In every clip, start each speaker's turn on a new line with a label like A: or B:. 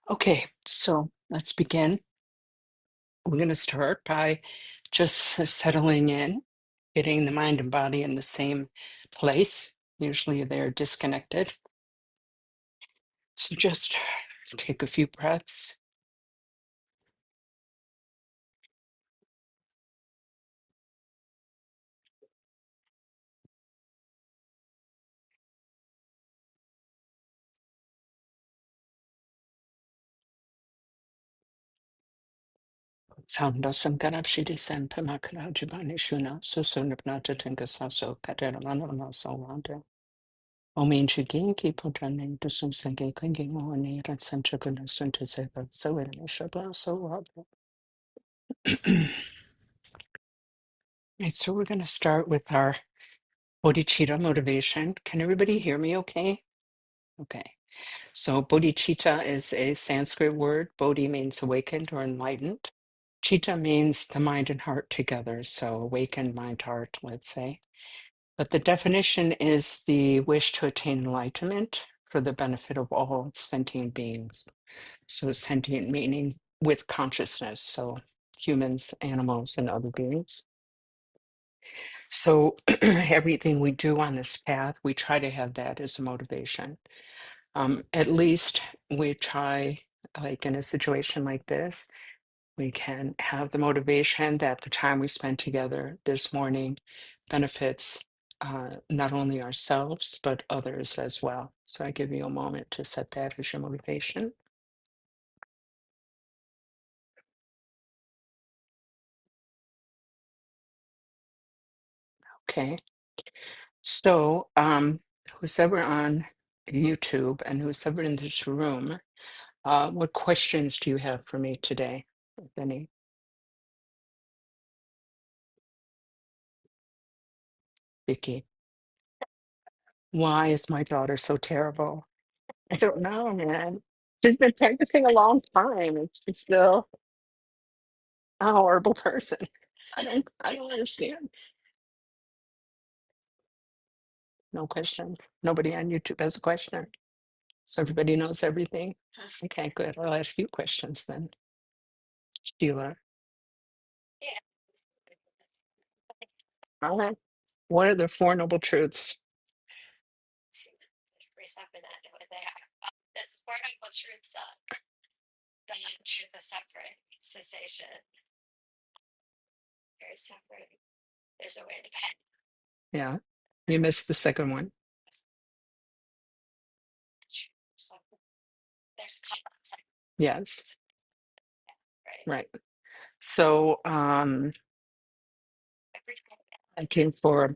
A: Okay, so let's begin. We're going to start by just settling in, getting the mind and body in the same place. Usually they're disconnected. So just take a few breaths. Sound some garabshidi sen pamakara jibani shuna, susunabnata tinkasaso, kateramana so wanda. Omin chiginki potane, dusum sange kangi moani, ratsanchakana suntaseva, so in shabla so wanda. Right, so we're going to start with our bodhicitta motivation. Can everybody hear me okay? Okay. So bodhicitta is a Sanskrit word. Bodhi means awakened or enlightened. Citta means the mind and heart together. So awakened mind, heart, let's say. But the definition is the wish to attain enlightenment for the benefit of all sentient beings. So sentient meaning with consciousness. So humans, animals, and other beings. So everything we do on this path, we try to have that as a motivation. At least we try, like in a situation like this, we can have the motivation that the time we spent together this morning benefits not only ourselves, but others as well. So I give you a moment to set that as your motivation. Okay. So who's ever on YouTube and who's ever in this room, what questions do you have for me today, if any? Vicky, why is my daughter so terrible? I don't know, man. She's been practicing a long time and she's still a horrible person. I don't understand. No questions. Nobody on YouTube has a question. So everybody knows everything. Okay, good. I'll ask you questions then. Sheila. All right. What are the Four Noble Truths? Yeah. You missed the second one. Yes. Right. So I came for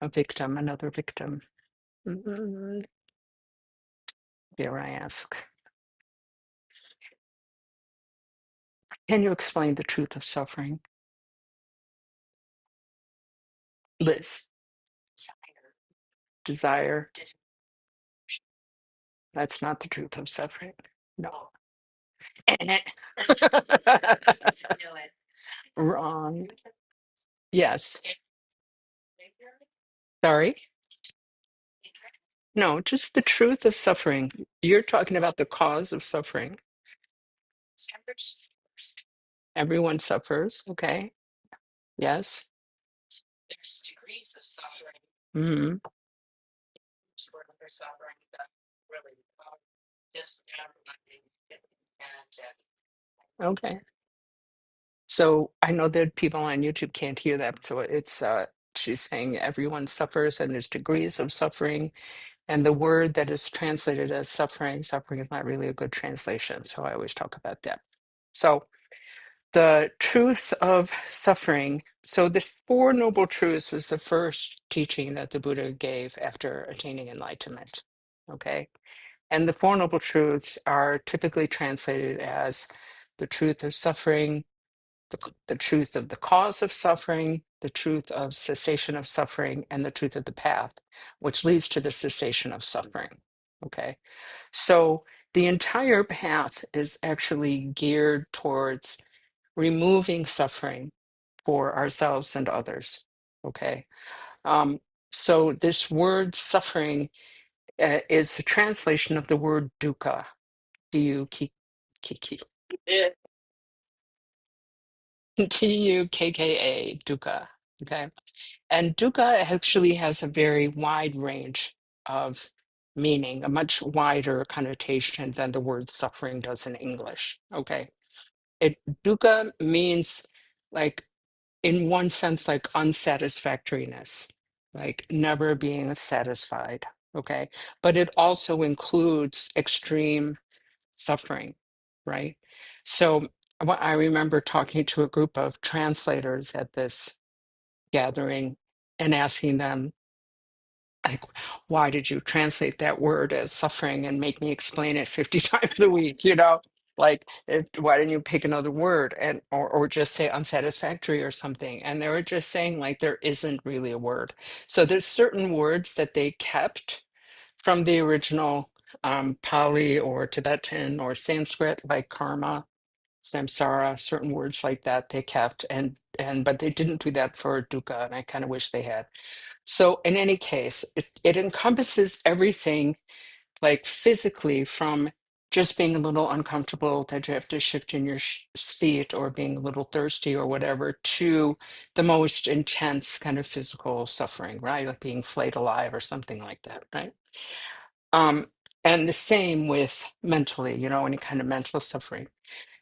A: a victim, another victim. Dare I ask? Can you explain the truth of suffering? Liz, desire. That's not the truth of suffering. No. Wrong. Yes. Sorry. No, just the truth of suffering. You're talking about the cause of suffering. Everyone suffers. Okay. Yes. Hmm. Okay. So I know that people on YouTube can't hear that. So it's she's saying everyone suffers and there's degrees of suffering. And the word that is translated as suffering, suffering is not really a good translation. So I always talk about that. So the truth of suffering. So the Four Noble Truths was the first teaching that the Buddha gave after attaining enlightenment. Okay. And the Four Noble Truths are typically translated as the truth of suffering, the truth of the cause of suffering, the truth of cessation of suffering, and the truth of the path, which leads to the cessation of suffering. Okay. So the entire path is actually geared towards removing suffering for ourselves and others. Okay. Um, so this word suffering is a translation of the word dukkha, Kiki, Dukka, dukkha. Okay. And dukkha actually has a very wide range of meaning, a much wider connotation than the word suffering does in English. Okay. It dukkha means, like, in one sense, like unsatisfactoriness, like never being satisfied. Okay. But it also includes extreme suffering, right? So I remember talking to a group of translators at this gathering and asking them, like, why did you translate that word as suffering and make me explain it 50 times a week, like, why didn't you pick another word, and or just say unsatisfactory or something? And they were just saying, like, there isn't really a word. So there's certain words that they kept from the original Pali or Tibetan or Sanskrit, like karma, samsara, certain words like that they kept, and but they didn't do that for dukkha, and I kind of wish they had. So in any case, it encompasses everything, like physically, from just being a little uncomfortable that you have to shift in your seat, or being a little thirsty or whatever, to the most intense kind of physical suffering, right? Like being flayed alive or something like that, right? Um, and the same with mentally, any kind of mental suffering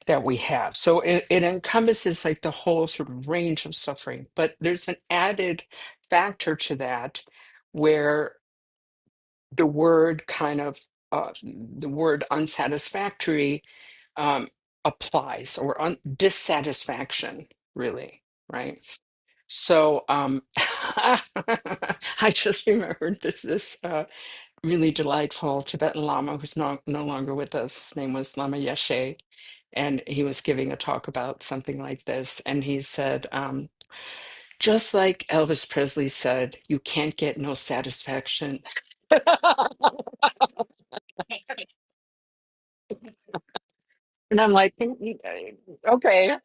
A: that we have. So it encompasses like the whole sort of range of suffering, but there's an added factor to that, where the word kind of the word unsatisfactory um, applies, or dissatisfaction, really, right? So I just remembered there's this really delightful Tibetan Lama who's no longer with us. His name was Lama Yeshe, and he was giving a talk about something like this. And he said, just like Elvis Presley said, you can't get no satisfaction. And I'm like, okay,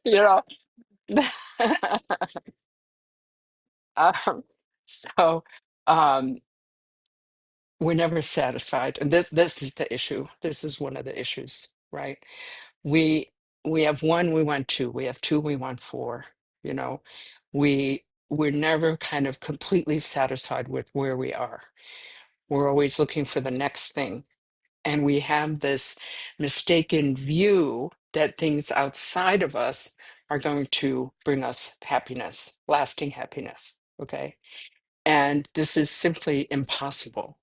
A: um, so um, we're never satisfied. And this is the issue. This is one of the issues, right? we we have one, we want two, we have two, we want four. you know we're never kind of completely satisfied with where we are. We're always looking for the next thing, and we have this mistaken view that things outside of us are going to bring us happiness, lasting happiness. Okay. And this is simply impossible.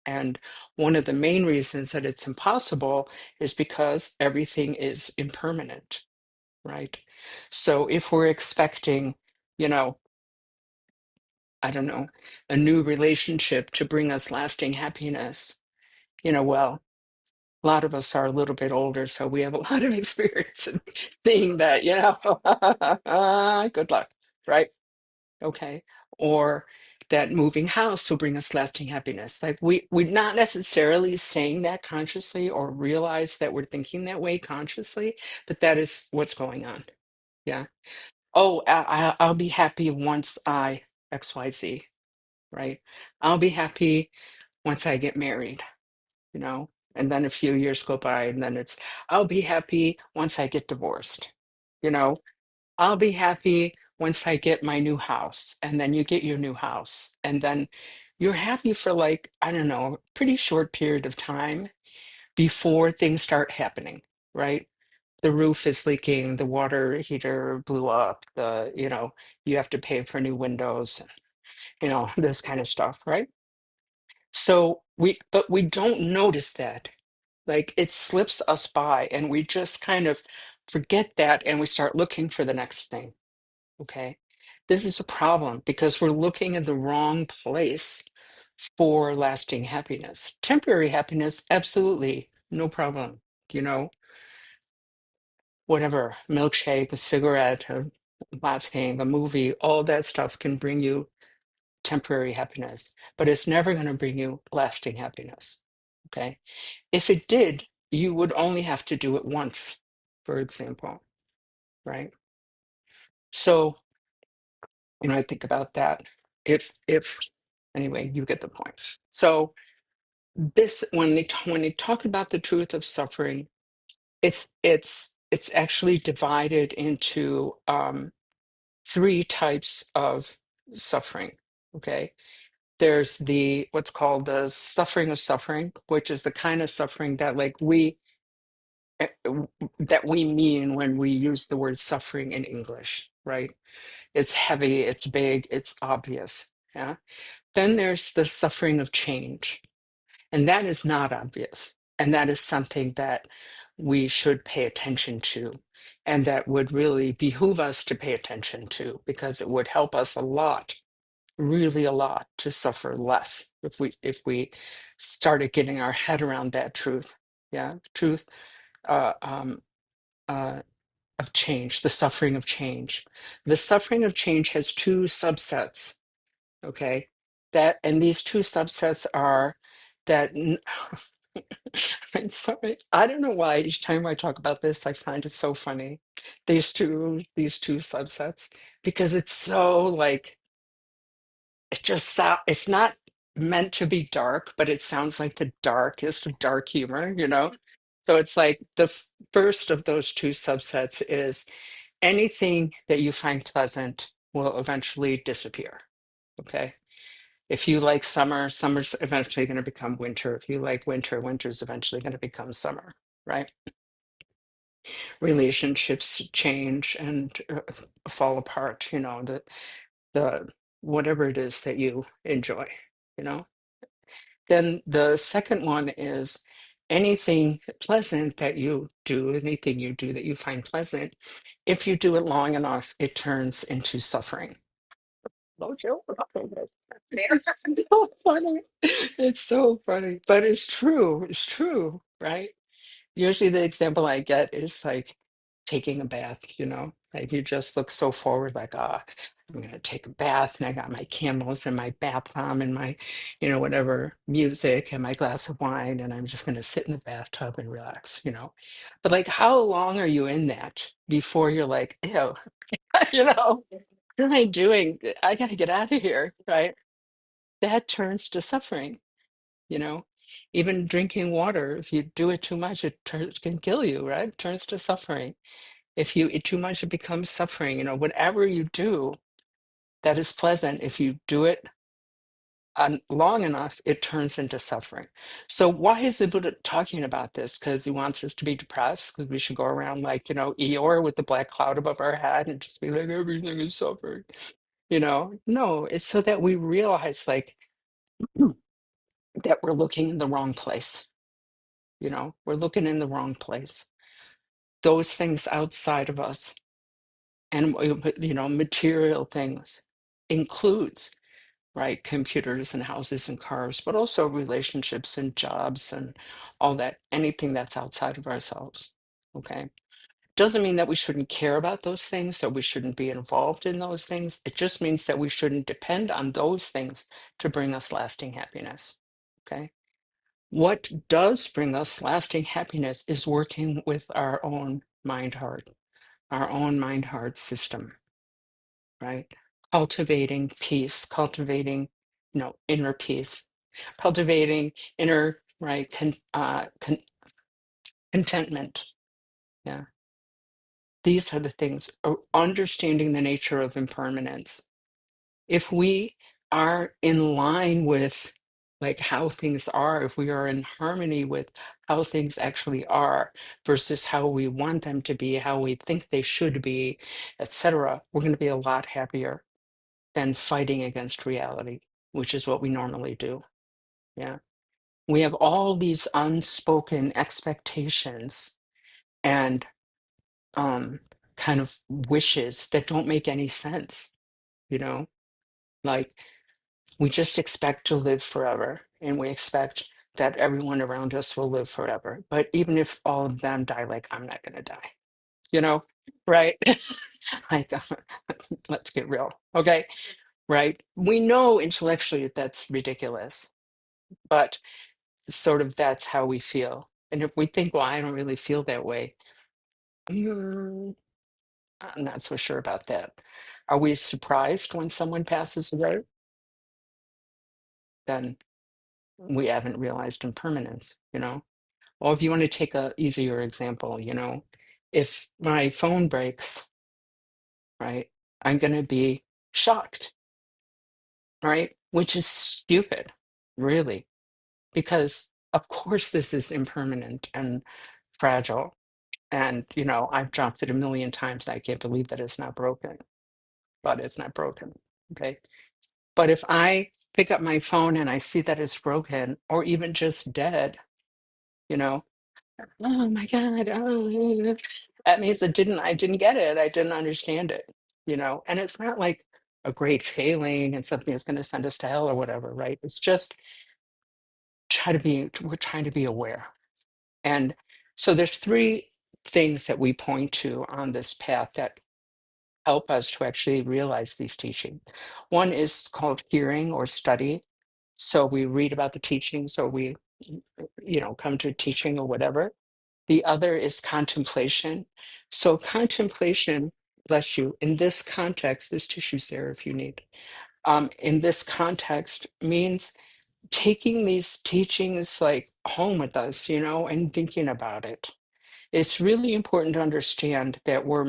A: And one of the main reasons that it's impossible is because everything is impermanent, right? So if we're expecting, you know, I don't know, a new relationship to bring us lasting happiness, well, a lot of us are a little bit older, so we have a lot of experience in seeing that, good luck, right? Okay. Or that moving house will bring us lasting happiness. Like, we're not necessarily saying that consciously, or realize that we're thinking that way consciously, but that is what's going on. Yeah. Oh, I'll be happy once I XYZ, right? I'll be happy once I get married, you know, and then a few years go by, and then it's, I'll be happy once I get divorced, you know, I'll be happy once I get my new house. And then you get your new house. And then you're happy for, like, I don't know, a pretty short period of time before things start happening, right? The roof is leaking, the water heater blew up, you have to pay for new windows, this kind of stuff, right? So but we don't notice that. Like, it slips us by, and we just kind of forget that, and we start looking for the next thing. Okay. This is a problem because we're looking in the wrong place for lasting happiness. Temporary happiness, absolutely, no problem. You know, whatever, milkshake, a cigarette, a laughing, a movie, all that stuff can bring you temporary happiness, but it's never going to bring you lasting happiness. Okay. If it did, you would only have to do it once, for example, right? So, I think about that. If anyway, you get the point. So this, when they talk about the truth of suffering, It's actually divided into three types of suffering. Okay. There's the what's called the suffering of suffering, which is the kind of suffering that like eh, w- that we mean when we use the word suffering in English, right? It's heavy, it's big, it's obvious. Yeah. Then there's the suffering of change, and that is not obvious. And that is something that we should pay attention to, and that would really behoove us to pay attention to because it would help us a lot, really a lot, to suffer less if we started getting our head around that truth. Yeah, truth uh, um, uh, of change, the suffering of change. The suffering of change has two subsets. Okay, that and these two subsets are that. I'm sorry. I don't know why each time I talk about this, I find it so funny. These two subsets, because it's so like it's not meant to be dark, but it sounds like the darkest of dark humor. So it's like the first of those two subsets is anything that you find pleasant will eventually disappear. Okay. If you like summer, summer's eventually going to become winter. If you like winter, winter's eventually going to become summer, right? Relationships change and fall apart, the whatever it is that you enjoy, you know. Then the second one is anything pleasant that you do, anything you do that you find pleasant, if you do it long enough, it turns into suffering. Don't you laugh at it? It's so funny. It's so funny, but it's true. It's true, right? Usually the example I get is like taking a bath, like you just look so forward, like, I'm gonna take a bath and I got my candles and my bath bomb and my, whatever music and my glass of wine, and I'm just gonna sit in the bathtub and relax. But like, how long are you in that before you're like, ew, you know, what am I doing? I gotta get out of here, right? That turns to suffering you know even drinking water, if you do it too much, can kill you, right? It turns to suffering. If you eat too much, it becomes suffering. Whatever you do that is pleasant, if you do it long enough, it turns into suffering. So why is the Buddha talking about this? Because he wants us to be depressed, because we should go around like Eeyore with the black cloud above our head and just be like, everything is suffering. No, it's so that we realize like that we're looking in the wrong place. We're looking in the wrong place. Those things outside of us and material things includes, right, computers and houses and cars, but also relationships and jobs and all that, anything that's outside of ourselves. Okay. Doesn't mean that we shouldn't care about those things or we shouldn't be involved in those things. It just means that we shouldn't depend on those things to bring us lasting happiness. Okay. What does bring us lasting happiness is working with our own mind heart system, right? Cultivating peace, cultivating, inner peace, cultivating inner, right, contentment. Yeah. These are the things, understanding the nature of impermanence. If we are in line with like how things are, if we are in harmony with how things actually are versus how we want them to be, how we think they should be, etc., we're going to be a lot happier than fighting against reality, which is what we normally do. Yeah. We have all these unspoken expectations and um kind of wishes that don't make any sense, you know? Like we just expect to live forever and we expect that everyone around us will live forever. But even if all of them die, like I'm not going to die, you know? Right? Like, let's get real. Okay. Right. We know intellectually that that's ridiculous, but sort of that's how we feel. And if we think, well, I don't really feel that way, mm, I'm not so sure about that. Are we surprised when someone passes away? Then we haven't realized impermanence. Or if you want to take a easier example, if my phone breaks, right, I'm going to be shocked, right? Which is stupid, really, because of course this is impermanent and fragile. And, I've dropped it a million times. I can't believe that it's not broken, but it's not broken. Okay. But if I pick up my phone and I see that it's broken or even just dead, you know, oh my God, oh, that means I didn't get it. I didn't understand it, and it's not like a great failing and something that's going to send us to hell or whatever, right? It's just we're trying to be aware. And so there's three things that we point to on this path that help us to actually realize these teachings. One is called hearing or study. So we read about the teachings or we, come to teaching or whatever. The other is contemplation. So contemplation, bless you, in this context, there's tissues there if you need. In this context means taking these teachings like home with us, and thinking about it. It's really important to understand that we're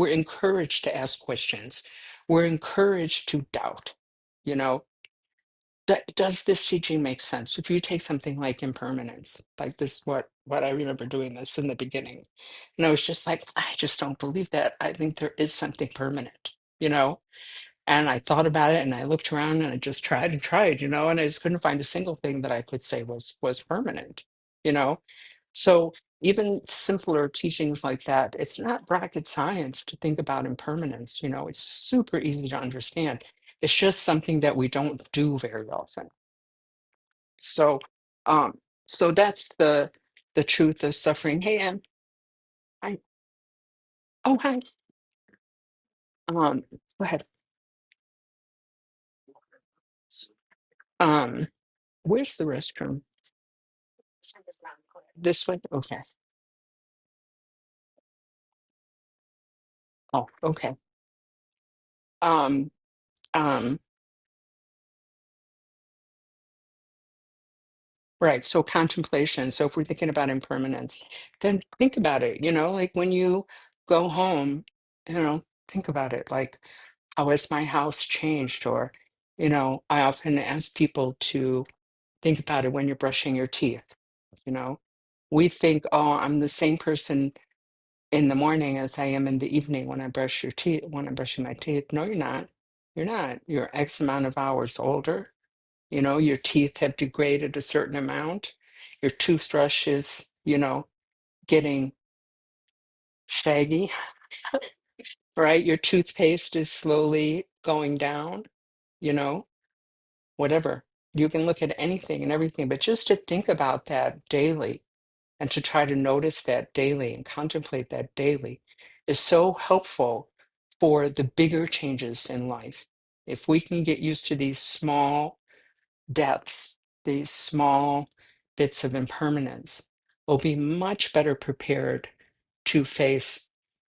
A: encouraged to ask questions. We're encouraged to doubt. You know, does this teaching make sense? If you take something like impermanence, like this, what I remember doing this in the beginning, and I was just like, I just don't believe that. I think there is something permanent, you know. And I thought about it, and I looked around, and I just tried and tried, and I just couldn't find a single thing that I could say was permanent, you know. So even simpler teachings like that, it's not rocket science to think about impermanence. It's super easy to understand. It's just something that we don't do very often. So, um, so that's the truth of suffering. Hey, Em, hi. Oh, hi. Go ahead. Um, where's the restroom? This way? Okay. Oh, okay. Um, um, right. So contemplation. So if we're thinking about impermanence, then think about it, like when you go home, think about it. Like, how has my house changed? Or, I often ask people to think about it when you're brushing your teeth, you know. We think, oh, I'm the same person in the morning as I am in the evening when I brush your teeth, when I'm brushing my teeth. No, you're not. You're not. You're X amount of hours older. Your teeth have degraded a certain amount. Your toothbrush is, getting shaggy, right? Your toothpaste is slowly going down, you know, whatever. You can look at anything and everything, but just to think about that daily and to try to notice that daily and contemplate that daily is so helpful for the bigger changes in life. If we can get used to these small depths, these small bits of impermanence, we'll be much better prepared to face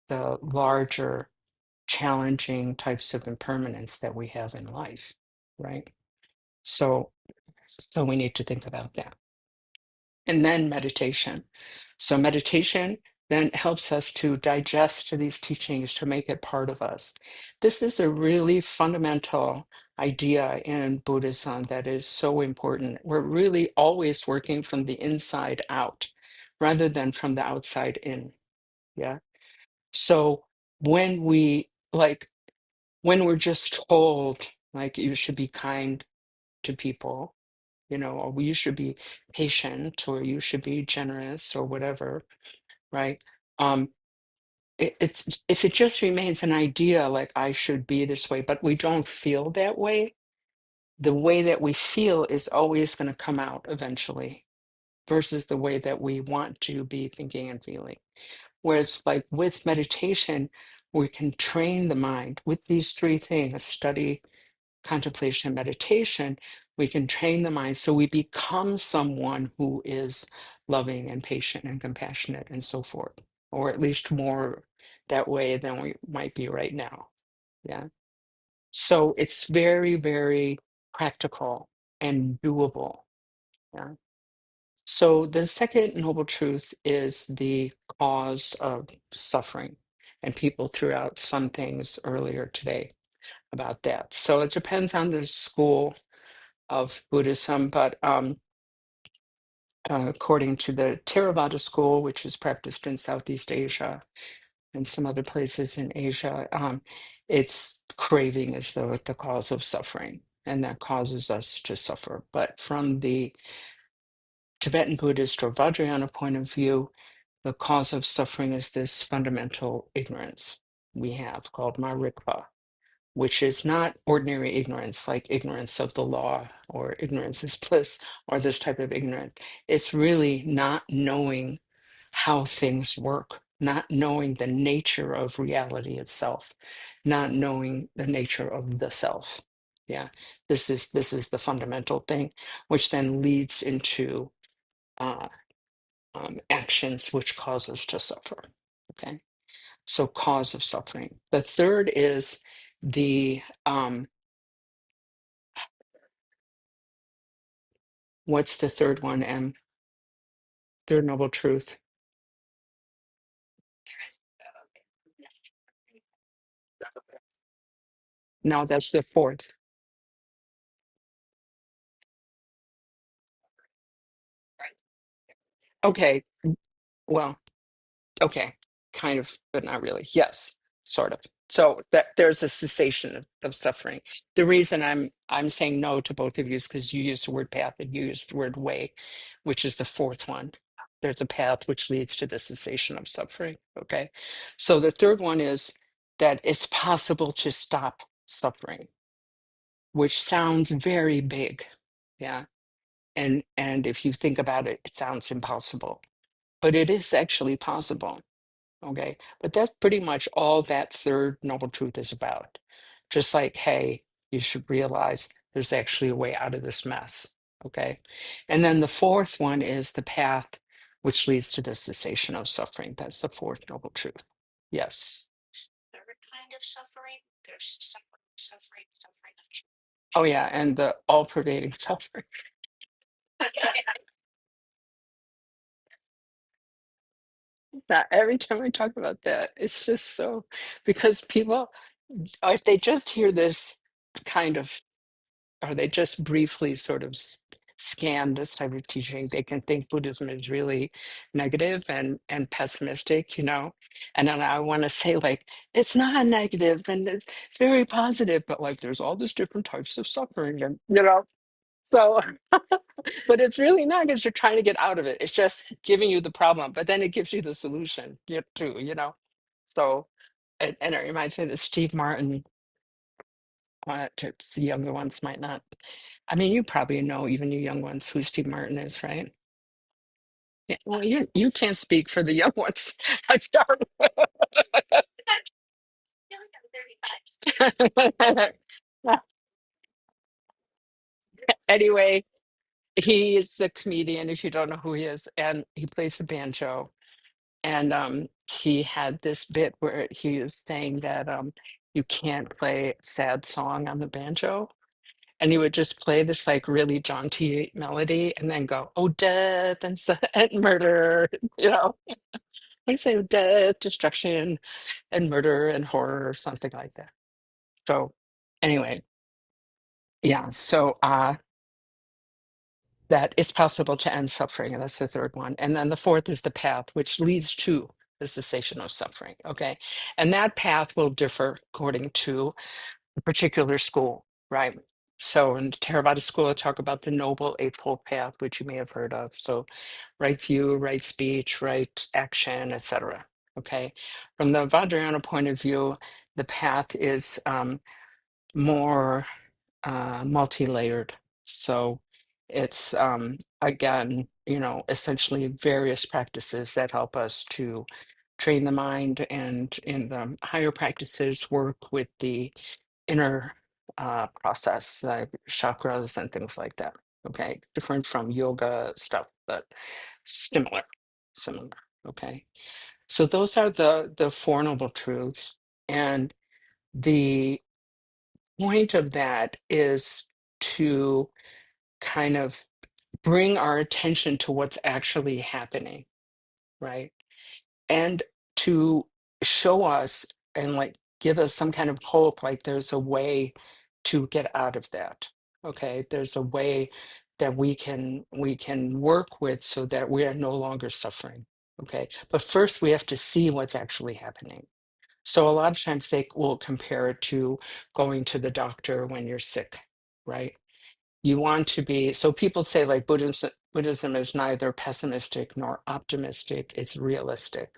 A: the larger, challenging types of impermanence that we have in life, right? So, so we need to think about that. And then meditation. So meditation then helps us to digest these teachings, to make it part of us. This is a really fundamental idea in Buddhism that is so important. We're really always working from the inside out rather than from the outside in. Yeah. So when we like when we're just told like you should be kind to people, or you should be patient or you should be generous or whatever, right? Um, it's if it just remains an idea like I should be this way, but we don't feel that way, the way that we feel is always going to come out eventually versus the way that we want to be thinking and feeling. Whereas, like with meditation, we can train the mind with these three things: study, contemplation, meditation. We can train the mind so we become someone who is loving and patient and compassionate and so forth, or at least more that way than we might be right now. Yeah. So it's very, very practical and doable. Yeah. So the second noble truth is the cause of suffering. And people threw out some things earlier today about that. So it depends on the school of Buddhism, but according to the Theravada school, which is practiced in Southeast Asia and some other places in Asia, it's craving is the cause of suffering, and that causes us to suffer. But from the Tibetan Buddhist or Vajrayana point of view, the cause of suffering is this fundamental ignorance we have called marikpa, which is not ordinary ignorance, like ignorance of the law or ignorance is bliss or this type of ignorance. It's really not knowing how things work, not knowing the nature of reality itself, not knowing the nature of the self. Yeah, this is the fundamental thing, which then leads into uh, actions which cause us to suffer. Okay, so cause of suffering. The third is the what's the third one? And third noble truth. No, that's the fourth. Okay, well, okay, kind of, but not really. Yes, sort of. So that there's a cessation of suffering. The reason I'm saying no to both of you is because you used the word path and you used the word way, which is the fourth one. There's a path which leads to the cessation of suffering. Okay. So the third one is that it's possible to stop suffering, which sounds very big. Yeah. And if you think about it, it sounds impossible, but it is actually possible. Okay. But that's pretty much all that third noble truth is about. Just like, hey, you should realize there's actually a way out of this mess. Okay. And then the fourth one is the path which leads to the cessation of suffering. That's the fourth noble truth. Yes. Third kind of suffering. There's suffering. Oh, yeah. And the all pervading suffering. That every time I talk about that, it's just so because people, if they just hear this kind of, or they just briefly sort of scan this type of teaching, they can think Buddhism is really negative and pessimistic, And then I want to say, like, it's not negative and it's very positive, but like there's all these different types of suffering, and so but it's really not because you're trying to get out of it. It's just giving you the problem, but then it gives you the solution too. So, and it reminds me that Steve Martin, the younger ones might not. I mean, you probably know, even you young ones, who Steve Martin is, right? Yeah, well, you can't speak for the young ones. I start. Anyway, he is a comedian, if you don't know who he is, and he plays the banjo. And he had this bit where he was saying that you can't play a sad song on the banjo. And he would just play this like really jaunty melody and then go, oh, death and, and murder, you know, like say death, destruction, and murder and horror or something like that. So anyway, yeah. So that it's possible to end suffering, and that's the third one. And then the fourth is the path, which leads to the cessation of suffering. Okay. And that path will differ according to a particular school, right? So in the Theravada school, I talk about the Noble Eightfold Path, which you may have heard of. So right view, right speech, right action, etc. Okay. From the Vajrayana point of view, the path is more multi-layered. So it's again, essentially various practices that help us to train the mind, and in the higher practices work with the inner process, like chakras and things like that. Okay, different from yoga stuff, but similar, similar. Okay, so those are the Four Noble Truths, and the point of that is to kind of bring our attention to what's actually happening, right? And to show us and like give us some kind of hope, like there's a way to get out of that. Okay, there's a way that we can work with so that we are no longer suffering. Okay, but first we have to see what's actually happening. So a lot of times they will compare it to going to the doctor when you're sick, right? You want to be, so people say like Buddhism is neither pessimistic nor optimistic, it's realistic,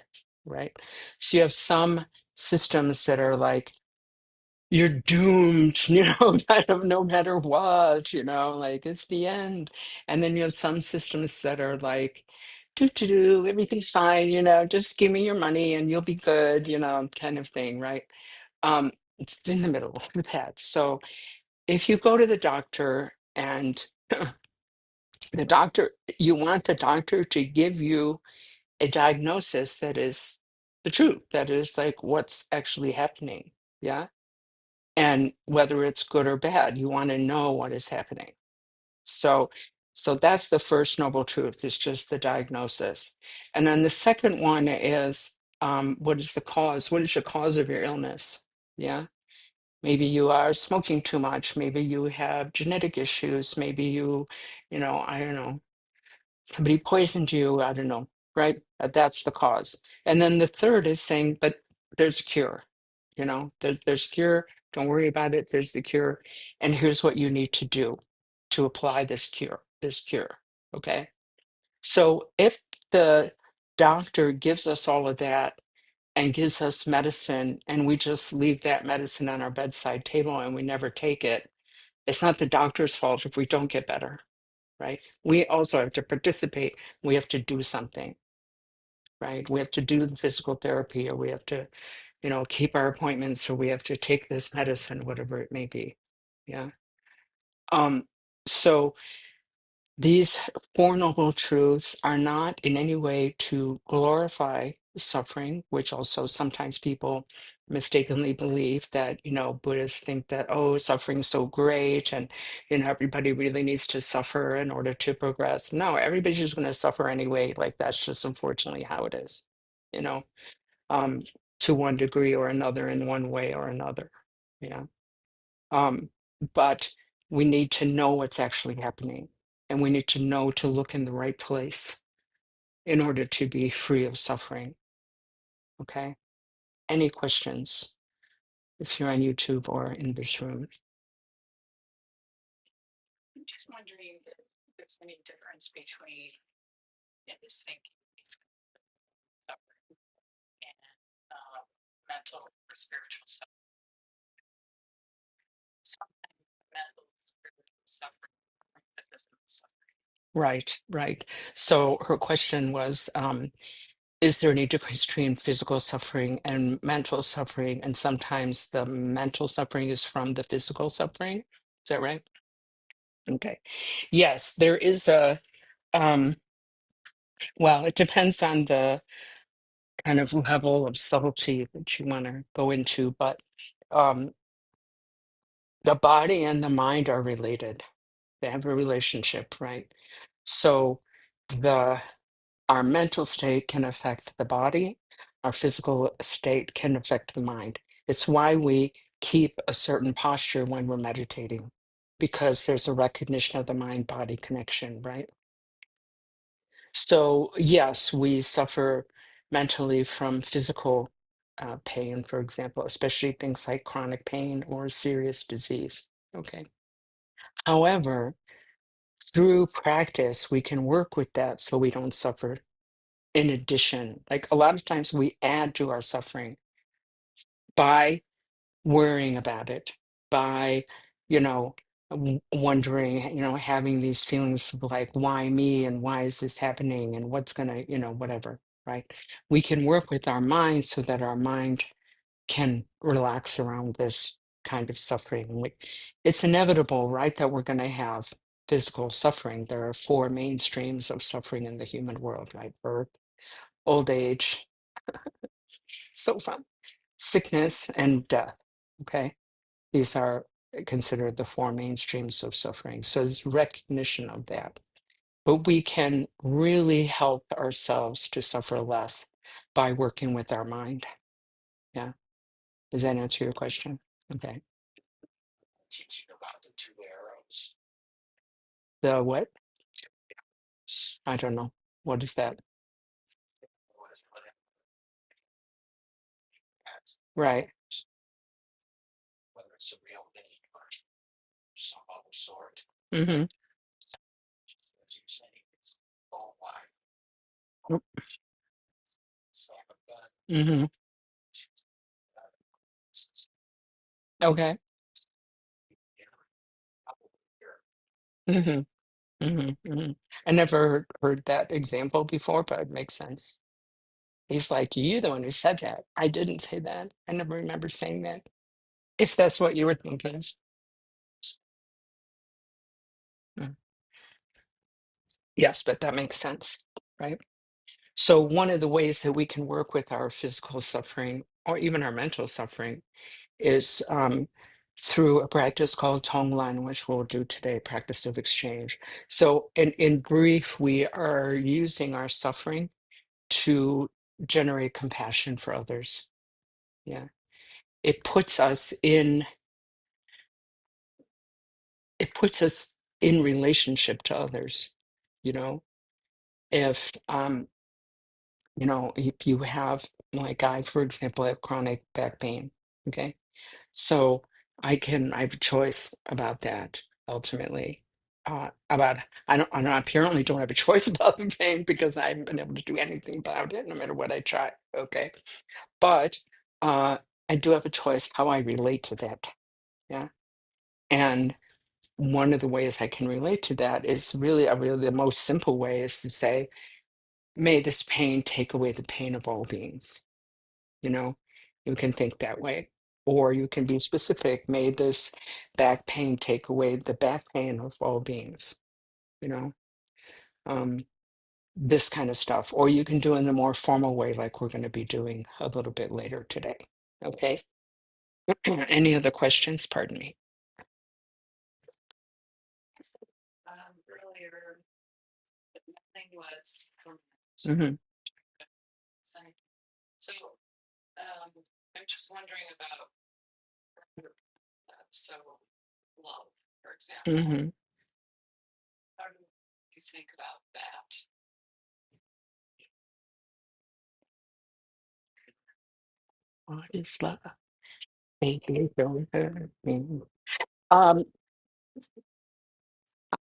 A: right? So you have some systems that are like, you're doomed, kind of no matter what, like it's the end. And then you have some systems that are like, do, everything's fine, just give me your money and you'll be good, kind of thing, right? It's in the middle of that. So if you go to the doctor and the doctor, you want the doctor to give you a diagnosis that is the truth, that is like what's actually happening. Yeah. And whether it's good or bad, you want to know what is happening. So, so that's the first noble truth, is just the diagnosis. And then the second one is, what is the cause? What is the cause of your illness? Yeah. Maybe you are smoking too much. Maybe you have genetic issues. Maybe I don't know, somebody poisoned you. I don't know, right? That's the cause. And then the third is saying, but there's a cure. There's cure. Don't worry about it. There's the cure. And here's what you need to do to apply this cure. Okay. So if the doctor gives us all of that and gives us medicine and we just leave that medicine on our bedside table and we never take it, it's not the doctor's fault if we don't get better, right? We also have to participate. We have to do something, right? We have to do the physical therapy, or we have to, keep our appointments, or we have to take this medicine, whatever it may be. Yeah. So these Four Noble Truths are not in any way to glorify suffering, which also sometimes people mistakenly believe that, Buddhists think that, oh, suffering's so great and, everybody really needs to suffer in order to progress. No, everybody's just going to suffer anyway. Like that's just unfortunately how it is, you know, um, to one degree or another, in one way or another. Yeah. Um, but we need to know what's actually happening, and we need to know to look in the right place in order to be free of suffering. Okay. Any questions if you're on YouTube or in this room? I'm just wondering if there's any difference between this thinking suffering and mental or spiritual suffering. Sometimes mental or spiritual suffering, that doesn't suffer. Right, right. So her question was, is there any difference between physical suffering and mental suffering? And sometimes the mental suffering is from the physical suffering. Is that right? Okay. Yes, there is um, well, it depends on the kind of level of subtlety that you want to go into, but um, the body and the mind are related. They have a relationship, right? So the our mental state can affect the body, our physical state can affect the mind. It's why we keep a certain posture when we're meditating, because there's a recognition of the mind body connection, right? So, yes, we suffer mentally from physical pain, for example, especially things like chronic pain or serious disease. Okay. However, through practice, we can work with that so we don't suffer in addition. Like a lot of times we add to our suffering by worrying about it, by, you know, wondering, having these feelings of like, why me and why is this happening and what's gonna, whatever, right? We can work with our mind so that our mind can relax around this kind of suffering. It's inevitable, right, that we're going to have physical suffering. There are four main streams of suffering in the human world, right? Birth, old age, so fun, sickness, and death. Okay. These are considered the four main streams of suffering. So there's recognition of that. but we can really help ourselves to suffer less by working with our mind. Yeah. Does that answer your question? Okay. The what? I don't know. What is that? Right. Mm-hmm. Mm-hmm. Okay. Mm-hmm. Mm-hmm. Mm-hmm. I never heard that example before, but it makes sense. He's like, "You the one who said that. I didn't say that. I never remember saying that." If that's what you were thinking. Mm. Yes, but that makes sense, right? So one of the ways that we can work with our physical suffering or even our mental suffering is through a practice called Tonglan, which we'll do today, practice of exchange. So in brief, we are using our suffering to generate compassion for others. Yeah. It puts us in it puts us in relationship to others. You know, if if you have, like I, for example, have chronic back pain, okay? So I have a choice about that ultimately. About I don't apparently don't have a choice about the pain because I haven't been able to do anything about it no matter what I try. Okay. But uh I do have a choice how I relate to that. Yeah. And one of the ways I can relate to that is really the most simple way is to say, may this pain take away the pain of all beings. You know, you can think that way. Or you can be specific, may this back pain take away the back pain of all beings, you know, um, this kind of stuff. Or you can do it in a more formal way, like we're going to be doing a little bit later today. Okay. Any other questions? Pardon me. Earlier, the thing was, Mhm. So I'm just wondering about so love, for example. How do you think about that? What is love? Baby, don't hurt me. Um,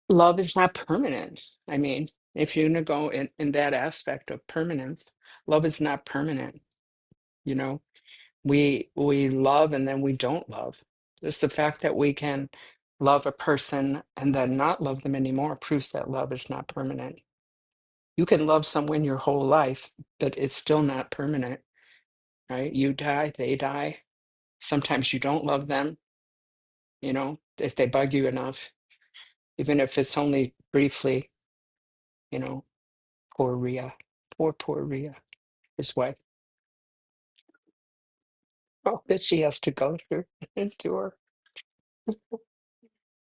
A: Love is not permanent. I mean, if you're gonna go in that aspect of permanence, love is not permanent. You know, we love and then we don't love. Just the fact that we can love a person and then not love them anymore proves that love is not permanent. You can love someone your whole life, but it's still not permanent, right? You die, they die. Sometimes you don't love them, if they bug you enough, even if it's only briefly, you know, poor Rhea, poor Rhea, his wife. Oh, that she has to go through into her.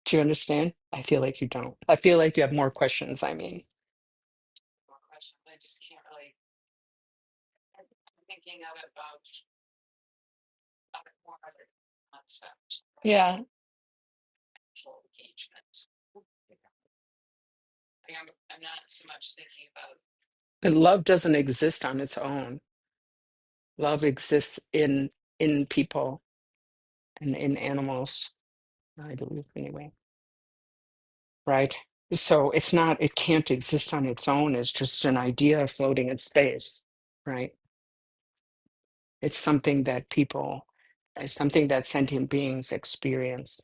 A: Do you understand? I feel like you don't. I feel like you have more questions. I mean, more questions. I just can't really. I'm thinking of it about it more as a concept. Yeah. Actual engagement. I'm not so much thinking about. But love doesn't exist on its own. Love exists in people and in animals, I believe anyway. Right? So it can't exist on its own. It's just an idea floating in space, right? It's something that sentient beings experience,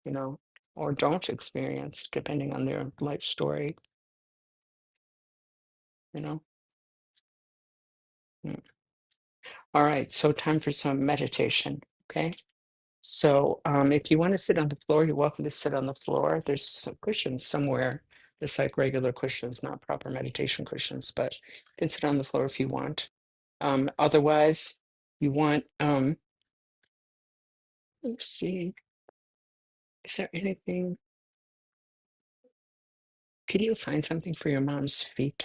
A: you know, or don't experience, depending on their life story, you know. Mm. All right, so time for some meditation, okay? So if you want to sit on the floor, you're welcome to sit on the floor. There's some cushions somewhere. Just like regular cushions, not proper meditation cushions, but you can sit on the floor if you want. Otherwise, you want, let's see, is there anything? Could you find something for your mom's feet?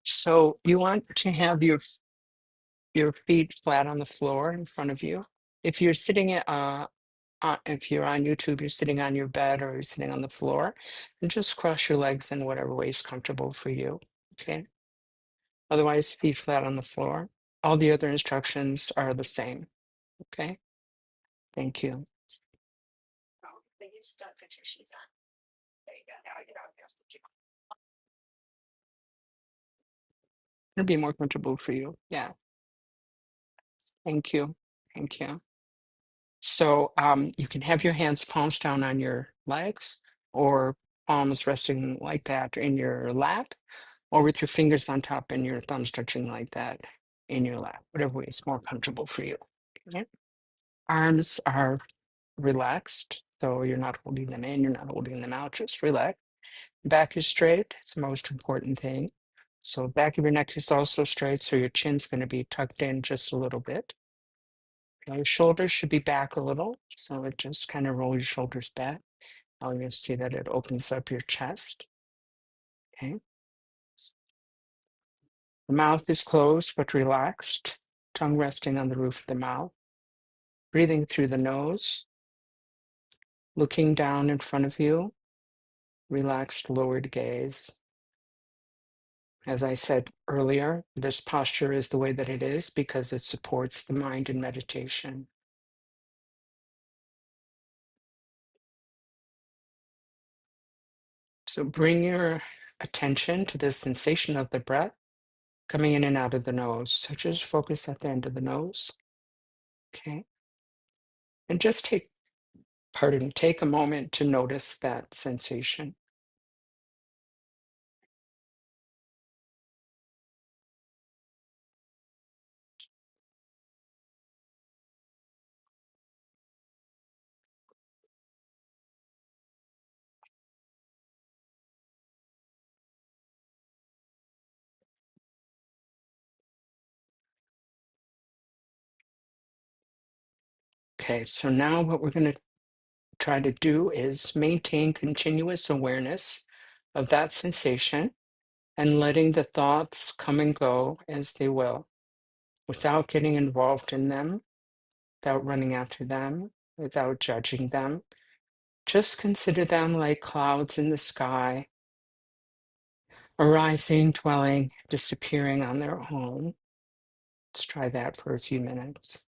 A: So you want to have your feet flat on the floor in front of you. If you're sitting if you're on YouTube, you're sitting on your bed or you're sitting on the floor, and just cross your legs in whatever way is comfortable for you. Okay. Otherwise, feet flat on the floor. All the other instructions are the same. Okay. Thank you. It'll be more comfortable for you. Yeah. Thank you. Thank you. So you can have your hands palms down on your legs or palms resting like that in your lap or with your fingers on top and your thumbs touching like that in your lap, whatever way is more comfortable for you. Okay? Arms are relaxed, so you're not holding them in, you're not holding them out, just relax. Back is straight, it's the most important thing. So back of your neck is also straight, so your chin's going to be tucked in just a little bit. Your shoulders should be back a little, so it just kind of roll your shoulders back. Now you'll see that it opens up your chest. Okay. The mouth is closed but relaxed, tongue resting on the roof of the mouth. Breathing through the nose, looking down in front of you, relaxed lowered gaze. As I said earlier, this posture is the way that it is because it supports the mind in meditation. So bring your attention to the sensation of the breath coming in and out of the nose. So just focus at the end of the nose. Okay. And just take a moment to notice that sensation. Okay, so now what we're going to try to do is maintain continuous awareness of that sensation and letting the thoughts come and go as they will without getting involved in them, without running after them, without judging them. Just consider them like clouds in the sky, arising, dwelling, disappearing on their own. Let's try that for a few minutes.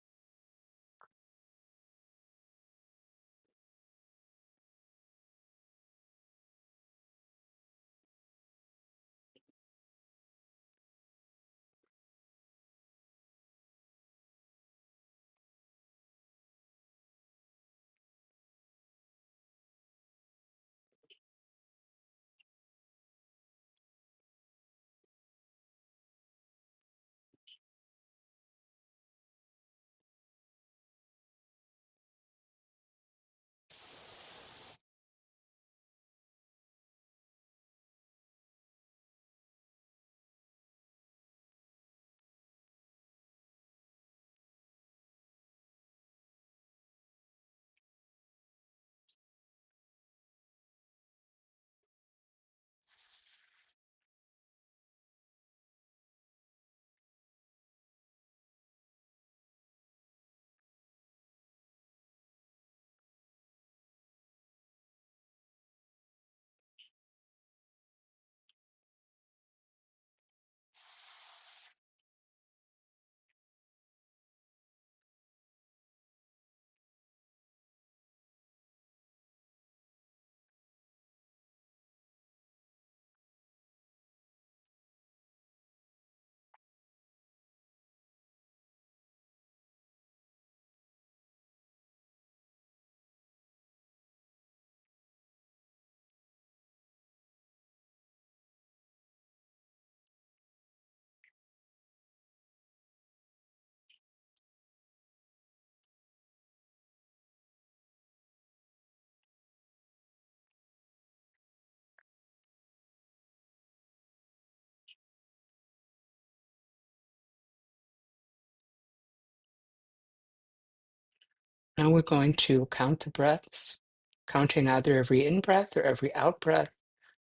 A: Now we're going to count the breaths, counting either every in-breath or every out-breath,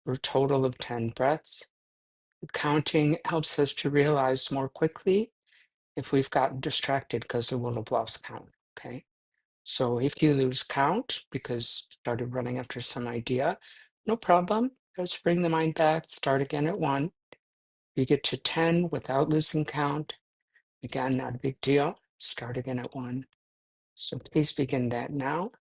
A: for a total of 10 breaths. Counting helps us to realize more quickly if we've gotten distracted because we will have lost count. Okay. So if you lose count because you started running after some idea, no problem. Just bring the mind back, start again at 1. You get to 10 without losing count. Again, not a big deal. Start again at 1. So please begin that now.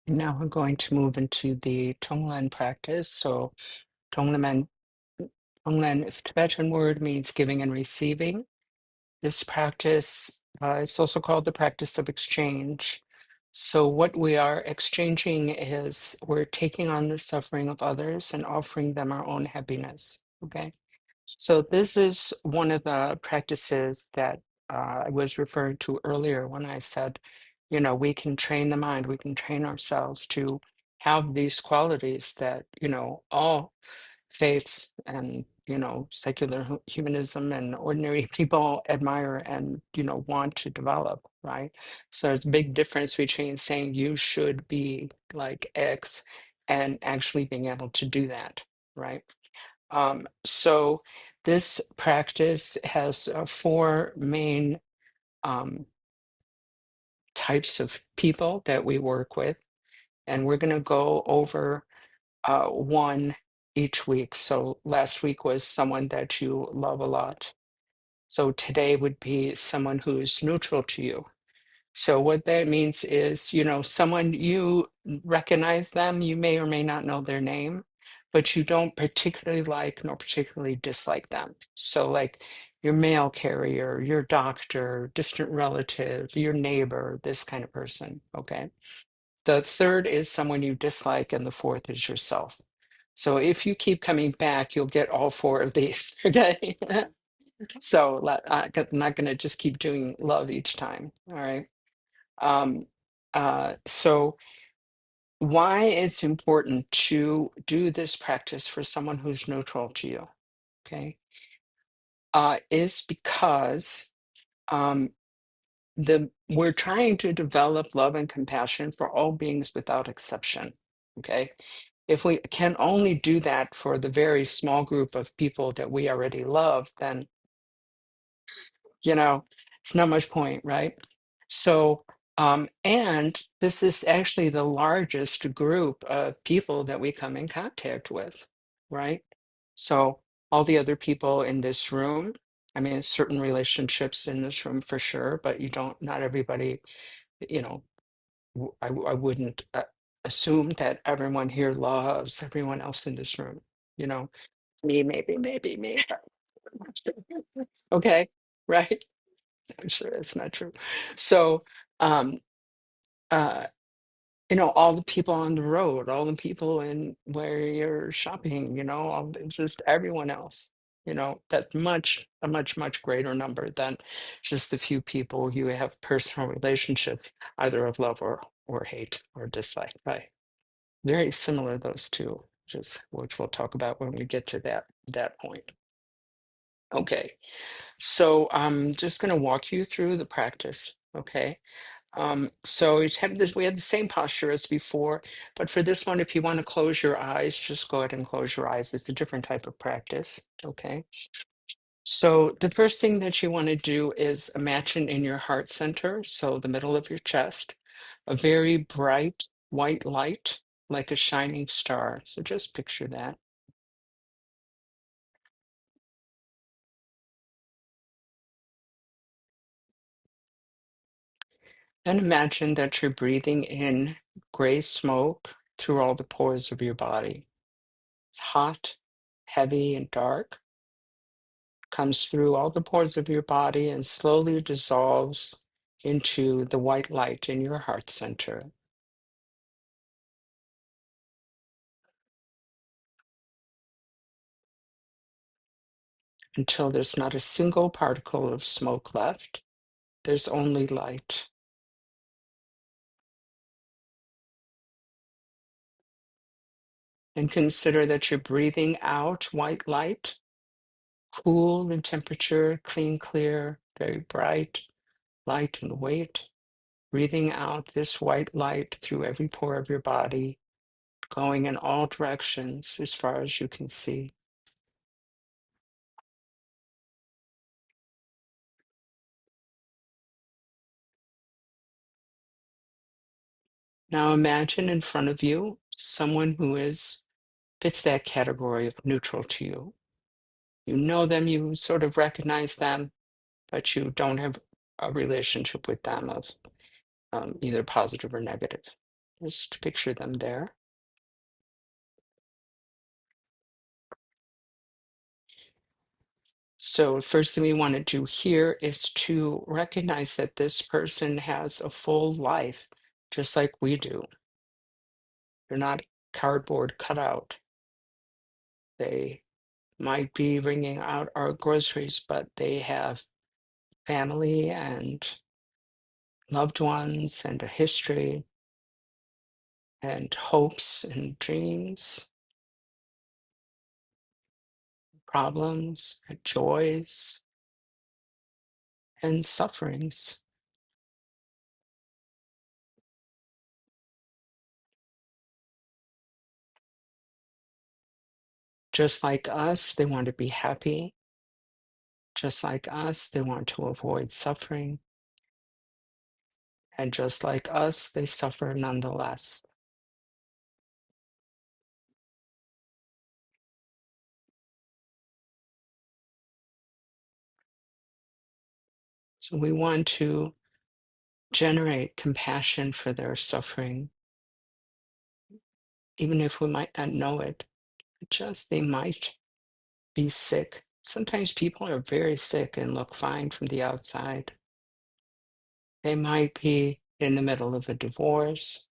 A: And now we're going to move into the Tonglen practice. So Tonglen, Tonglen is a Tibetan word, means giving and receiving. This practice is also called the practice of exchange. So, what we are exchanging is we're taking on the suffering of others and offering them our own happiness. Okay. So, this is one of the practices that I was referring to earlier when I said, we can train the mind, we can train ourselves to have these qualities that, all faiths and secular humanism and ordinary people admire and want to develop, right? So there's a big difference between saying you should be like X and actually being able to do that, right? So this practice has four main um, types of people that we work with, and we're going to go over one each week. So last week was someone that you love a lot. So today would be someone who is neutral to you. So what that means is, someone you recognize them, you may or may not know their name, but you don't particularly like nor particularly dislike them. So like your mail carrier, your doctor, distant relative, your neighbor, this kind of person. Okay. The third is someone you dislike, and the fourth is yourself. So if you keep coming back, you'll get all four of these. Okay. So I'm not going to just keep doing love each time. All right. Um, so why it's important to do this practice for someone who's neutral to you, okay, is because um, we're trying to develop love and compassion for all beings without exception. Okay. If we can only do that for the very small group of people that we already love, then you know, it's not much point, right? So, and this is actually the largest group of people that we come in contact with, right? So, all the other people in this room, I mean, certain relationships in this room for sure, but not everybody, you know, I wouldn't assume that everyone here loves everyone else in this room, you know, me, maybe me. Okay, right? I'm sure it's not true. So, um, uh, all the people on the road, all the people in where you're shopping, just everyone else, that's a much greater number than just the few people you have personal relationships, either of love or hate or dislike, right? Very similar, those two, which we'll talk about when we get to that point. Okay, so I'm just going to walk you through the practice. Okay. So we had the same posture as before, but for this one, if you want to close your eyes, just go ahead and close your eyes. It's a different type of practice. Okay. So the first thing that you want to do is imagine in your heart center, so the middle of your chest, a very bright white light, like a shining star. So just picture that. Then imagine that you're breathing in gray smoke through all the pores of your body. It's hot, heavy, and dark, comes through all the pores of your body and slowly dissolves into the white light in your heart center until there's not a single particle of smoke left. There's only light. And consider that you're breathing out white light, cool in temperature, clean, clear, very bright, light and weight. Breathing out this white light through every pore of your body, going in all directions as far as you can see. Now imagine in front of you someone who fits that category of neutral to you. You know them, you sort of recognize them, but you don't have a relationship with them of either positive or negative. Just picture them there. So first thing we want to do here is to recognize that this person has a full life just like we do. They're not cardboard cutout. They might be bringing out our groceries, but they have family and loved ones and a history and hopes and dreams, problems and joys and sufferings. Just like us, they want to be happy. Just like us, they want to avoid suffering. And just like us, they suffer nonetheless. So we want to generate compassion for their suffering, even if we might not know it. Just they might be sick. Sometimes people are very sick and look fine from the outside. They might be in the middle of a divorce.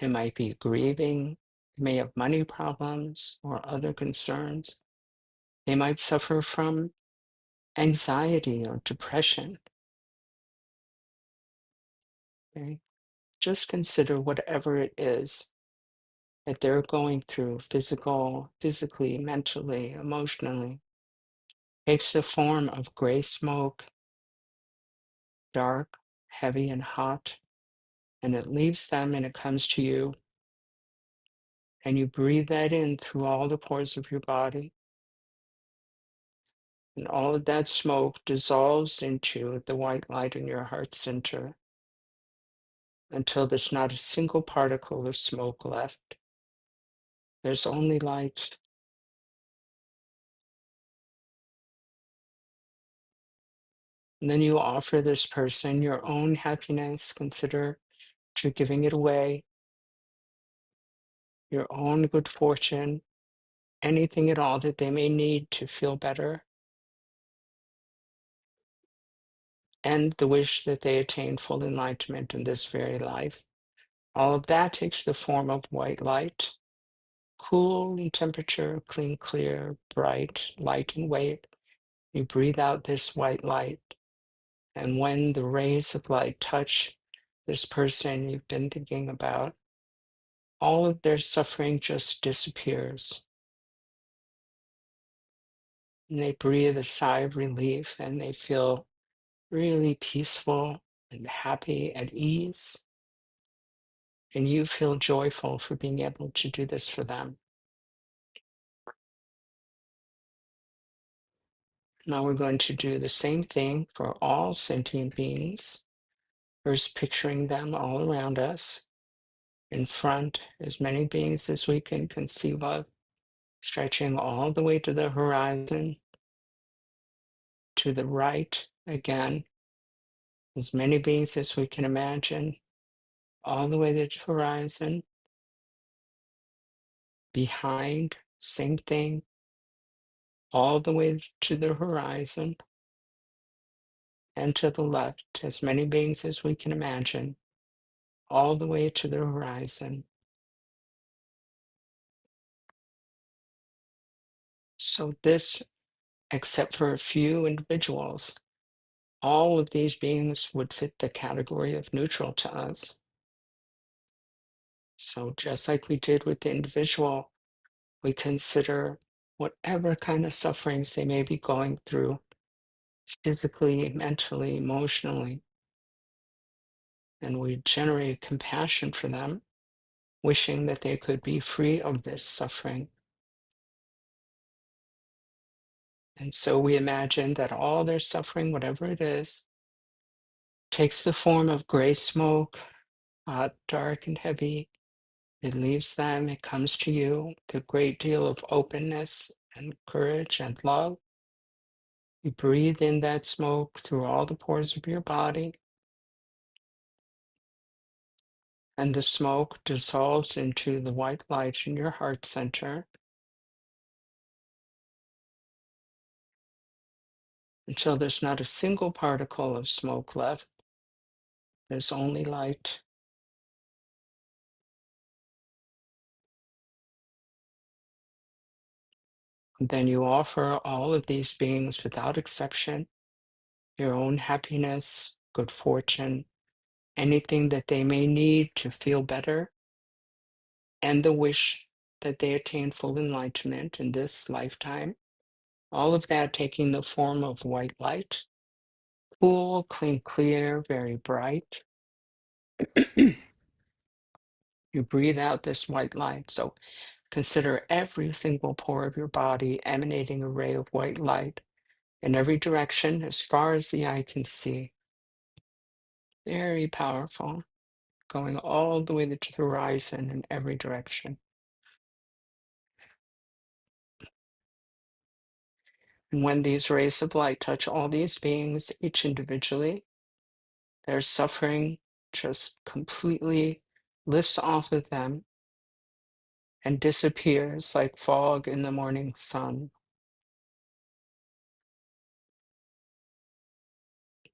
A: They might be grieving. They may have money problems or other concerns. They might suffer from anxiety or depression. Okay? Just consider whatever it is that they're going through physically, mentally, emotionally, takes the form of gray smoke, dark, heavy, and hot, and it leaves them and it comes to you, and you breathe that in through all the pores of your body, and all of that smoke dissolves into the white light in your heart center until there's not a single particle of smoke left. There's only light. And then you offer this person your own happiness. Consider that you're giving it away, your own good fortune, anything at all that they may need to feel better, and the wish that they attain full enlightenment in this very life. All of that takes the form of white light, cool in temperature, clean, clear, bright, light in weight. You breathe out this white light, and when the rays of light touch this person you've been thinking about, all of their suffering just disappears. And they breathe a sigh of relief and they feel really peaceful and happy at ease. And you feel joyful for being able to do this for them. Now we're going to do the same thing for all sentient beings. First, picturing them all around us, in front, as many beings as we can conceive of, stretching all the way to the horizon, to the right again, as many beings as we can imagine, all the way to the horizon, behind, same thing, all the way to the horizon, and to the left, as many beings as we can imagine, all the way to the horizon. So this, except for a few individuals, all of these beings would fit the category of neutral to us. So just like we did with the individual, we consider whatever kind of sufferings they may be going through, physically, mentally, emotionally, and we generate compassion for them, wishing that they could be free of this suffering. And so we imagine that all their suffering, whatever it is, takes the form of gray smoke, hot, dark, and heavy. It leaves them, it comes to you with a great deal of openness and courage and love. You breathe in that smoke through all the pores of your body, and the smoke dissolves into the white light in your heart center until there's not a single particle of smoke left. There's only light. Then you offer all of these beings without exception your own happiness, good fortune, anything that they may need to feel better, and the wish that they attain full enlightenment in this lifetime. All of that taking the form of white light, cool, clean, clear, very bright. You breathe out this white light. So consider every single pore of your body emanating a ray of white light in every direction as far as the eye can see. Very powerful, going all the way to the horizon in every direction. And when these rays of light touch all these beings, each individually, their suffering just completely lifts off of them and disappears like fog in the morning sun.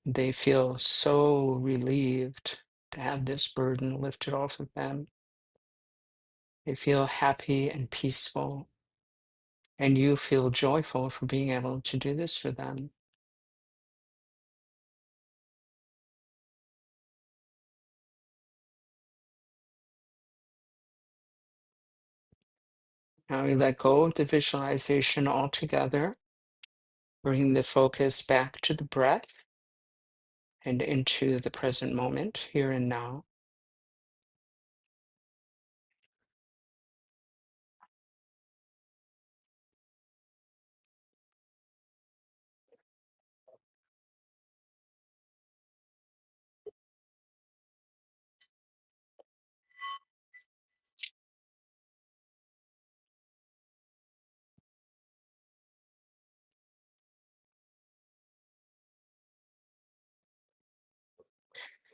A: They feel so relieved to have this burden lifted off of them. They feel happy and peaceful, and you feel joyful for being able to do this for them. Now we let go of the visualization altogether, bring the focus back to the breath and into the present moment, here and now.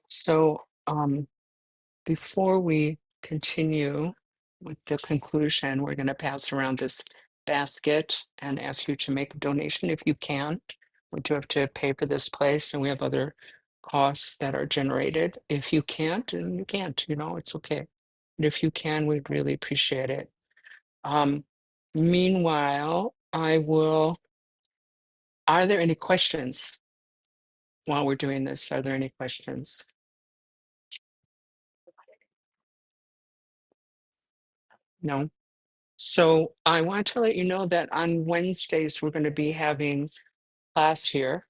A: So, before we continue with the conclusion, we're going to pass around this basket and ask you to make a donation if you can. We do have to pay for this place, and we have other costs that are generated. If you can't, and you can't, it's okay. But if you can, we'd really appreciate it. Um, Meanwhile, are there any questions while we're doing this? Are there any questions? No? So I want to let you know that on Wednesdays, we're going to be having class here.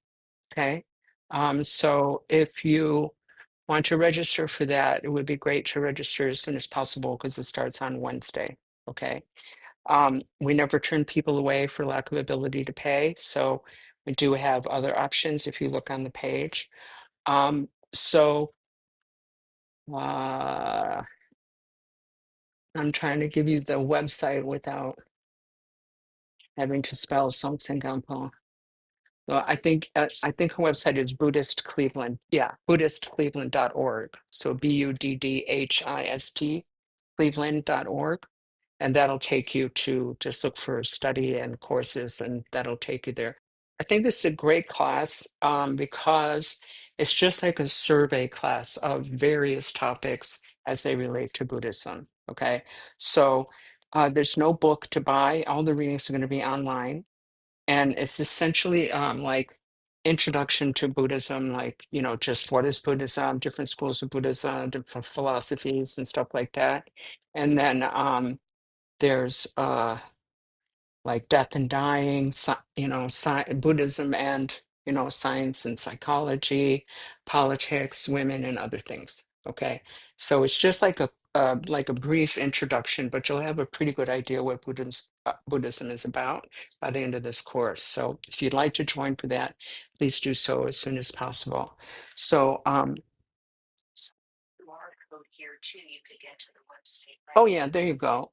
A: Okay. So if you want to register for that, it would be great to register as soon as possible because it starts on Wednesday. Okay. We never turn people away for lack of ability to pay. So we do have other options if you look on the page. So uh, I'm trying to give you the website without having to spell Songtsengampo. Well, I think her website is Buddhist Cleveland. Yeah, BuddhistCleveland.org. So BUDDHIST Cleveland.org. And that'll take you to just look for study and courses, and that'll take you there. I think this is a great class because it's just like a survey class of various topics as they relate to Buddhism. Okay. So there's no book to buy. All the readings are going to be online, and it's essentially like introduction to Buddhism, like just what is Buddhism, different schools of Buddhism, different philosophies and stuff like that. And then there's like death and dying, Buddhism, and science and psychology, politics, women, and other things. Okay, so it's just like a brief introduction, but you'll have a pretty good idea what Buddhism is about by the end of this course. So if you'd like to join for that, please do so as soon as possible. So code here too, you could get to the website. Oh yeah, there you go.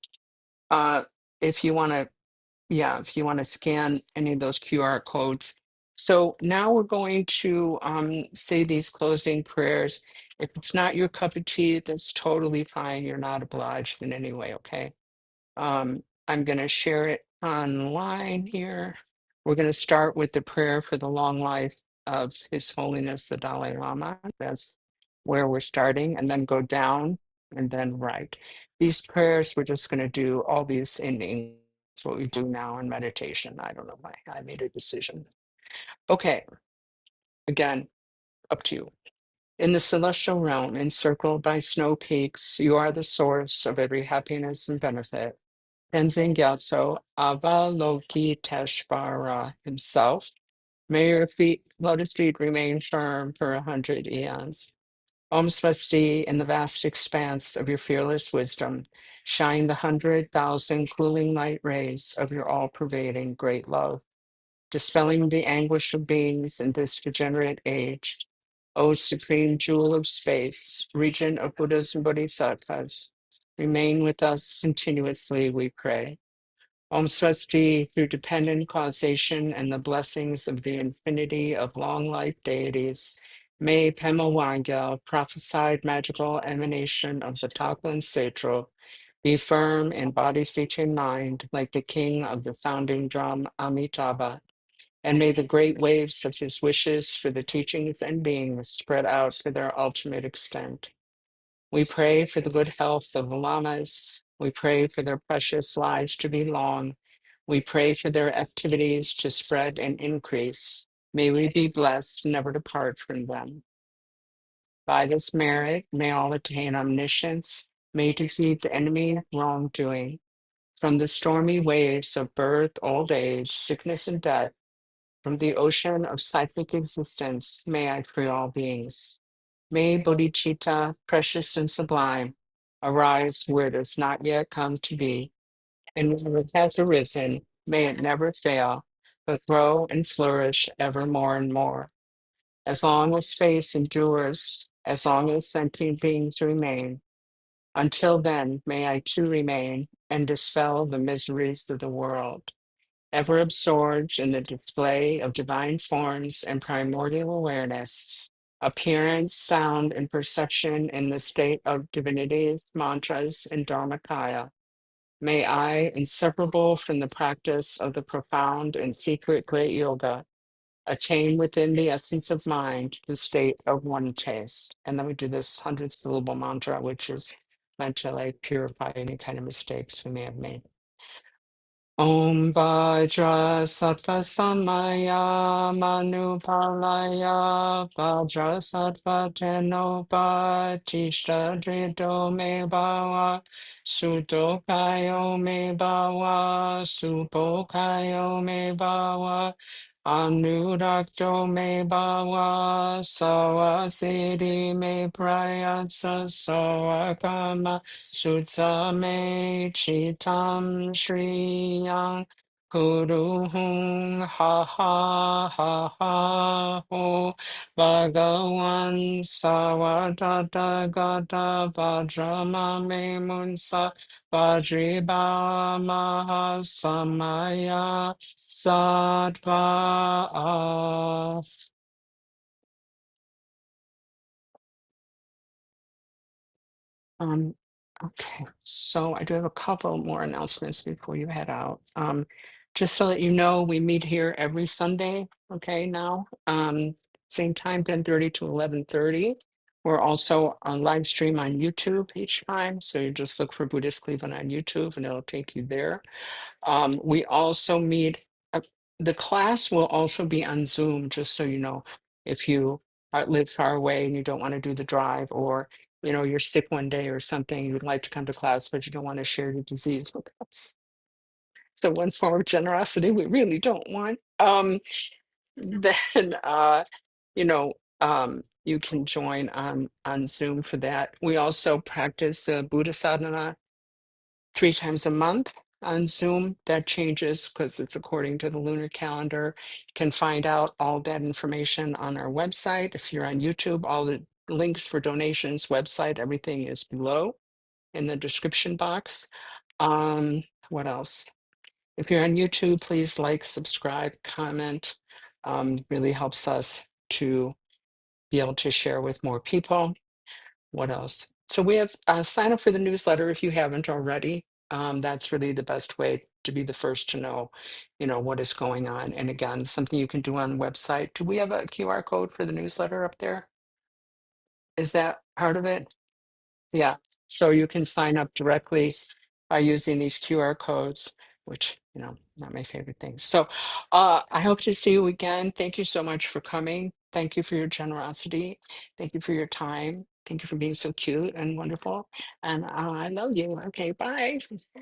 A: Uh, if you want to Yeah, if you want to scan any of those QR codes. So now we're going to say these closing prayers. If it's not your cup of tea, that's totally fine. You're not obliged in any way, okay? I'm going to share it online here. We're going to start with the prayer for the long life of His Holiness the Dalai Lama. That's where we're starting, and then go down and then right. These prayers, we're just going to do all these in English. It's what we do now in meditation. I don't know why I made a decision. Okay, again, up to you. In the celestial realm, encircled by snow peaks, you are the source of every happiness and benefit. Tenzin Gyatso Avalokiteshvara himself. May your feet, lotus feet remain firm for 100 eons. Om Swasti, in the vast expanse of your fearless wisdom, shine the 100,000 cooling light rays of your all-pervading great love, dispelling the anguish of beings in this degenerate age. O supreme jewel of space, regent of Buddhas and Bodhisattvas, remain with us continuously, we pray. Om Swasti, through dependent causation and the blessings of the infinity of long life deities, may Pema Wangel, prophesied magical emanation of the Taklin Setro, be firm in body, speech, and mind, like the king of the founding drum, Amitabha, and may the great waves of his wishes for the teachings and beings spread out to their ultimate extent. We pray for the good health of the lamas. We pray for their precious lives to be long. We pray for their activities to spread and increase. May we be blessed, never to part from them. By this merit, may all attain omniscience, may defeat the enemy of wrongdoing. From the stormy waves of birth, old age, sickness, and death, from the ocean of cyclic existence, may I free all beings. May bodhicitta, precious and sublime, arise where it has not yet come to be. And when it has arisen, may it never fail, but grow and flourish ever more and more. As long as space endures, as long as sentient beings remain, until then, may I too remain and dispel the miseries of the world, ever absorbed in the display of divine forms and primordial awareness, appearance, sound, and perception in the state of divinities, mantras, and dharmakaya. May I, inseparable from the practice of the profound and secret great yoga, attain within the essence of mind the state of one taste. And then we do this 100 syllable mantra, which is meant to like purify any kind of mistakes we may have made. Om Vajra Sattva Samaya Manupalaya Vajra Sattva Tenopa Tishta Drito Me Bhava Sutokayo Me Bhava Supokayo Me Bhava Anurakto Me Bhava Sawasiri Me Prayatsa Sawakama Sutsa Me Chitam Shriyang Kuruhung Ha Ha Ha Ha Ho Bhagavan Savatata Gata Vajrama Me Munsa Vajriba Mahasamaya Sattva. Um, okay, so I do have a couple more announcements before you head out. Just so that you know, we meet here every Sunday, okay, now. Same time, 10:30 to 11:30. We're also on live stream on YouTube each time. So you just look for Buddhist Cleveland on YouTube and it'll take you there. We also meet, the class will also be on Zoom, just so you know, if you live far away and you don't want to do the drive, or you're sick one day or something, you would like to come to class, but you don't want to share your disease with us. So one form of generosity we really don't want. Then you know, you can join on Zoom for that. We also practice Buddha sadhana 3 times a month on Zoom. That changes because it's according to the lunar calendar. You can find out all that information on our website. If you're on YouTube, all the links for donations, website, everything is below in the description box. What else? If you're on YouTube, please like, subscribe, comment. Really helps us to be able to share with more people. What else? So we have sign up for the newsletter if you haven't already. That's really the best way to be the first to know, what is going on. And again, something you can do on the website. Do we have a QR code for the newsletter up there? Is that part of it? Yeah. So you can sign up directly by using these QR codes. which, not my favorite thing. So I hope to see you again. Thank you so much for coming. Thank you for your generosity. Thank you for your time. Thank you for being so cute and wonderful. And I love you. Okay, bye.